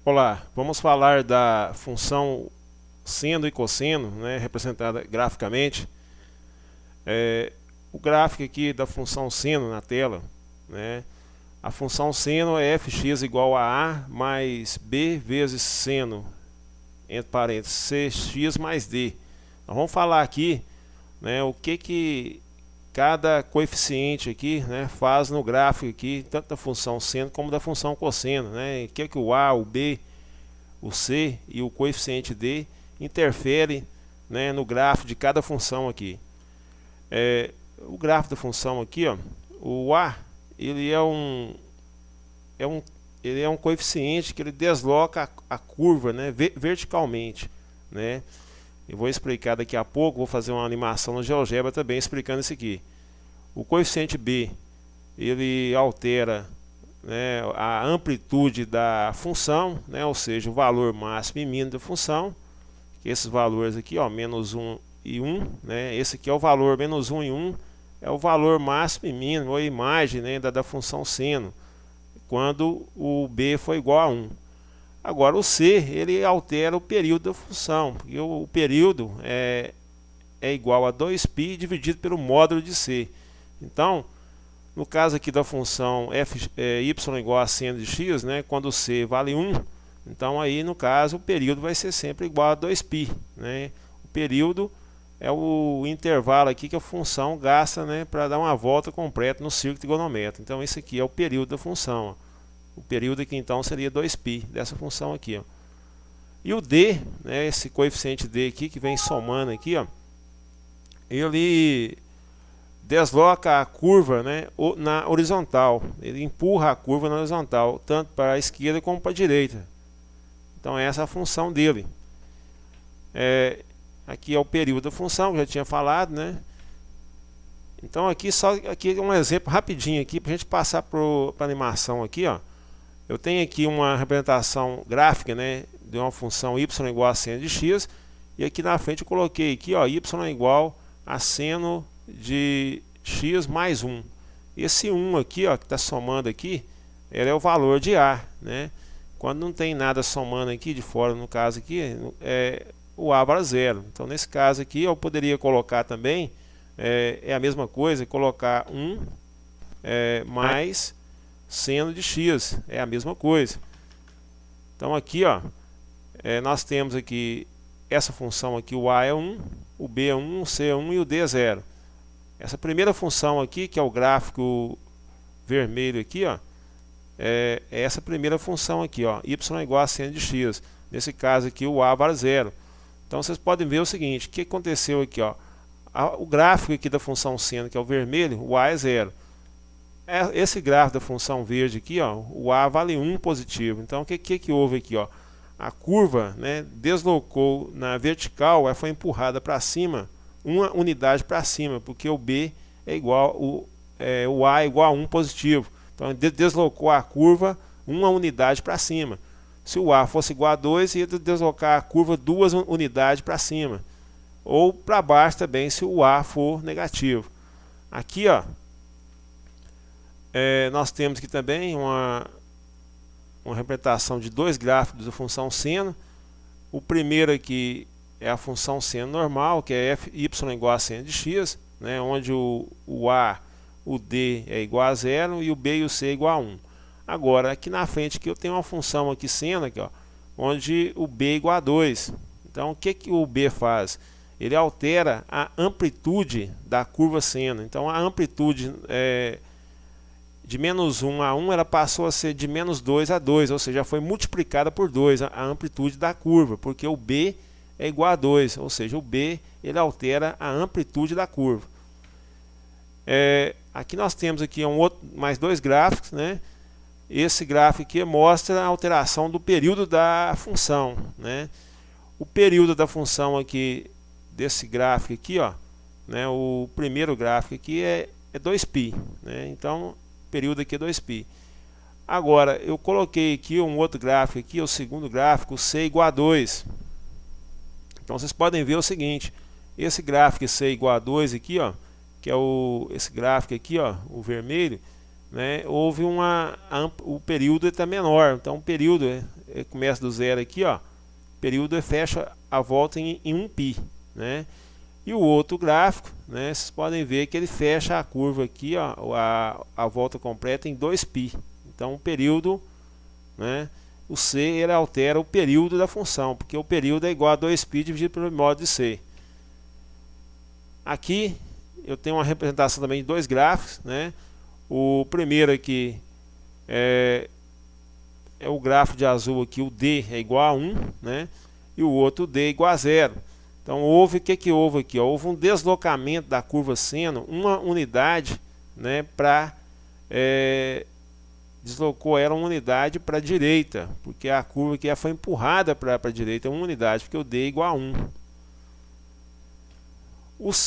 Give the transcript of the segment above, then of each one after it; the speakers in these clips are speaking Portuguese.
Olá, vamos falar da função seno e cosseno, né, representada graficamente. O gráfico aqui da função seno na tela, né, a função seno é fx igual a mais b vezes seno, entre parênteses, cx mais d. Nós vamos falar aqui, né, o que cada coeficiente aqui, né, faz no gráfico aqui, tanto da função seno como da função cosseno, né, o que o a, o b, o c e o coeficiente d interfere, né, no gráfico de cada função aqui. O gráfico da função aqui, ó, o a, ele é um ele é um coeficiente que ele desloca a curva, né, verticalmente, né. Eu vou explicar daqui a pouco, vou fazer uma animação no GeoGebra também explicando isso aqui. O coeficiente b, ele altera, né, a amplitude da função, né, ou seja, o valor máximo e mínimo da função, que esses valores aqui, ó, menos 1 e 1, né, esse aqui é o valor menos 1 e 1, é o valor máximo e mínimo, ou a imagem, né, da função seno, quando o b for igual a 1. Agora o c, ele altera o período da função, porque o período é igual a 2π dividido pelo módulo de c. Então, no caso aqui da função y igual a seno de x, né, quando c vale 1, então aí no caso o período vai ser sempre igual a 2π. Né? O período é o intervalo aqui que a função gasta, né, para dar uma volta completa no círculo trigonométrico. Então esse aqui é o período da função. Ó. O período aqui então seria 2π dessa função aqui. Ó. E o d, né, esse coeficiente d aqui que vem somando aqui, ó, ele desloca a curva, né, na horizontal. Ele empurra a curva na horizontal, tanto para a esquerda como para a direita. Então essa é a função dele. Aqui é o período da função, que eu já tinha falado, né? Então aqui aqui um exemplo rapidinho aqui para a gente passar para a animação aqui, ó. Eu tenho aqui uma representação gráfica, né, de uma função y igual a seno de x, e aqui na frente eu coloquei aqui, ó, y igual a seno de x mais 1. Esse 1 aqui, ó, que está somando aqui, ele é o valor de a, né? Quando não tem nada somando aqui de fora, no caso aqui, o a vale 0. Então nesse caso aqui eu poderia colocar também, é a mesma coisa, colocar 1 mais seno de x, é a mesma coisa. Então aqui, ó, nós temos aqui essa função aqui, o a é 1, o b é 1, o c é 1 e o d é 0. Essa primeira função aqui, que é o gráfico vermelho aqui, ó, é essa primeira função aqui, ó, y igual a seno de x. Nesse caso aqui o a vale 0. Então vocês podem ver o seguinte, o que aconteceu aqui, ó, o gráfico aqui da função seno, que é o vermelho, o a é 0. Esse gráfico da função verde aqui, ó, o a vale 1 positivo. Então o que houve aqui, ó? A curva, né, deslocou na vertical, ela foi empurrada para cima, uma unidade para cima, porque o b é igual, o a é igual a 1 positivo. Então deslocou a curva uma unidade para cima. Se o a fosse igual a 2, ia deslocar a curva 2 unidades para cima. Ou para baixo também, se o a for negativo. Aqui, ó, nós temos aqui também uma representação de dois gráficos da função seno. O primeiro aqui é a função seno normal, que é y igual a seno de x, né, onde o a, o d é igual a 0 e o b e o c é igual a 1. Agora, aqui na frente aqui eu tenho uma função aqui seno, aqui, ó, onde o b é igual a 2. Então, o que o b faz? Ele altera a amplitude da curva seno. Então, a amplitude de menos 1 a 1, ela passou a ser de menos 2 a 2, ou seja, foi multiplicada por 2 a amplitude da curva, porque o b é igual a 2, ou seja, o b ele altera a amplitude da curva. Aqui nós temos aqui mais dois gráficos, né? Esse gráfico aqui mostra a alteração do período da função, né? O período da função aqui desse gráfico aqui, ó, né? O primeiro gráfico aqui é 2π, né? Então período aqui é 2π. Agora, eu coloquei aqui um outro gráfico aqui, o segundo gráfico, c igual a 2. Então vocês podem ver o seguinte, esse gráfico c igual a 2 aqui, ó, que é esse gráfico aqui, ó, o vermelho, né, houve o período está menor. Então o período ele começa do zero aqui, ó, período fecha a volta em 1π, né? E o outro gráfico, né, vocês podem ver que ele fecha a curva aqui, ó, a volta completa em 2π. Então o período, né, o C ele altera o período da função, porque o período é igual a 2π dividido pelo módulo de C. Aqui eu tenho uma representação também de dois gráficos, né? O primeiro aqui é o gráfico de azul aqui, o D é igual a 1, né? E o outro D é igual a 0. Então houve, o que que houve aqui? Ó? Houve um deslocamento da curva seno, uma unidade, né, deslocou ela uma unidade para a direita, porque a curva aqui foi empurrada para a direita uma unidade, porque o D é igual a 1.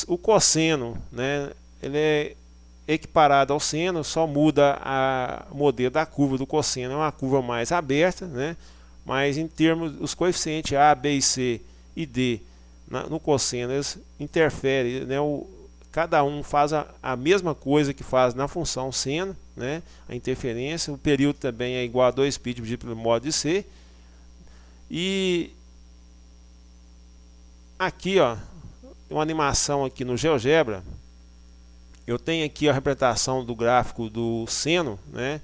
O cosseno, né, ele é equiparado ao seno, só muda o modelo da curva do cosseno, é uma curva mais aberta, né, mas em termos dos coeficientes A, B e C e D no cosseno, eles interferem, né, cada um faz a mesma coisa que faz na função seno, né, a interferência. O período também é igual a 2π dividido pelo módulo de C. E aqui, ó, uma animação aqui no GeoGebra. Eu tenho aqui a representação do gráfico do seno, né,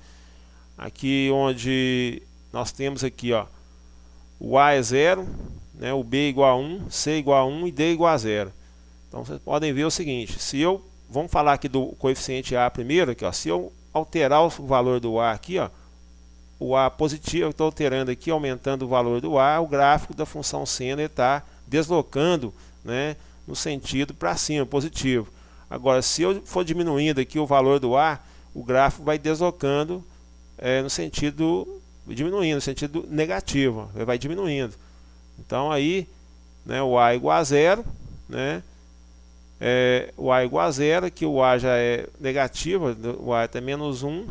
aqui onde nós temos aqui, ó, o A é 0, né, o B é igual a 1, C é igual a 1 e D é igual a 0. Então vocês podem ver o seguinte, vamos falar aqui do coeficiente A primeiro, aqui, ó, se eu alterar o valor do A aqui, ó, o A positivo, eu estou alterando aqui, aumentando o valor do A, o gráfico da função seno está deslocando, né, no sentido para cima, positivo. Agora, se eu for diminuindo aqui o valor do A, o gráfico vai deslocando no sentido, diminuindo, no sentido negativo, vai diminuindo. Então aí, né, o A é igual a 0, né, o A é igual a 0, aqui o A já é negativo, o A é até menos 1,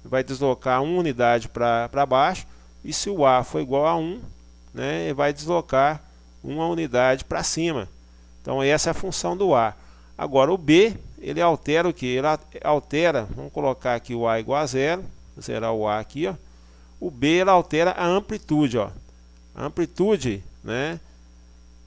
vai deslocar uma unidade para baixo, e se o A for igual a 1, né, ele vai deslocar uma unidade para cima. Então essa é a função do A. Agora o B, ele altera o que? Ele altera, vamos colocar aqui o A igual a 0, zerar o A aqui, ó. O B ele altera a amplitude, ó. A amplitude, né,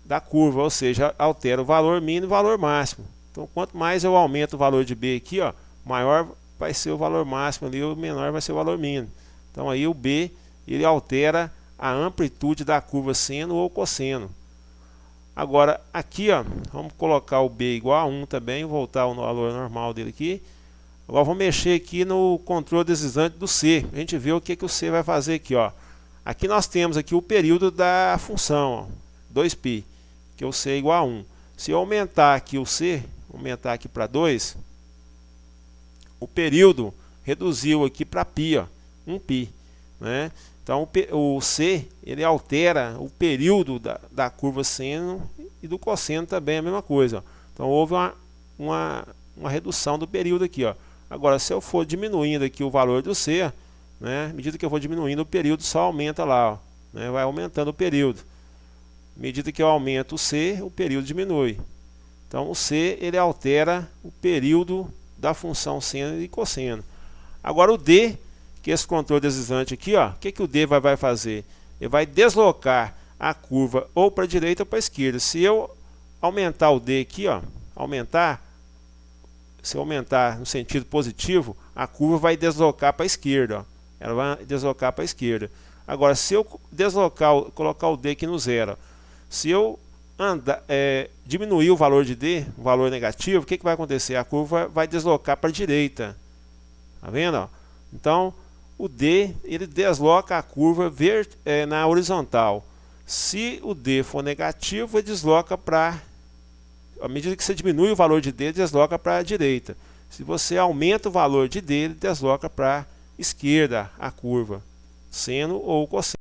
da curva, ou seja, altera o valor mínimo e o valor máximo. Então quanto mais eu aumento o valor de B aqui, ó, maior vai ser o valor máximo ali, o menor vai ser o valor mínimo. Então aí o B, ele altera a amplitude da curva seno ou cosseno. Agora aqui, ó, vamos colocar o B igual a 1 também, voltar ao valor normal dele aqui. Agora vamos mexer aqui no controle deslizante do C. A gente vê o que o C vai fazer aqui, ó. Aqui nós temos aqui o período da função, ó, 2π, que o C é igual a 1. Se eu aumentar aqui o C, aumentar aqui para 2, o período reduziu aqui para π, ó, 1π, né? Então o C ele altera o período da curva seno e do cosseno também é a mesma coisa, ó. Então houve uma redução do período aqui, ó. Agora se eu for diminuindo aqui o valor do C, né, à medida que eu vou diminuindo o período só aumenta lá, ó, né, vai aumentando o período. À medida que eu aumento o C, o período diminui. Então o C ele altera o período da função seno e cosseno. Agora o D, que é esse controle deslizante aqui, ó, o que o D vai fazer? Ele vai deslocar a curva ou para a direita ou para a esquerda. Se eu aumentar o D aqui, ó, se eu aumentar no sentido positivo, a curva vai deslocar para a esquerda, ó. Ela vai deslocar para a esquerda. Agora, se eu colocar o D aqui no zero, se eu diminuir o valor de D, o valor negativo, o que vai acontecer? A curva vai deslocar para a direita. Tá vendo? Ó? Então, o D ele desloca a curva na horizontal. Se o D for negativo, ele desloca para... À medida que você diminui o valor de D, ele desloca para a direita. Se você aumenta o valor de D, ele desloca para a esquerda a curva, seno ou cosseno.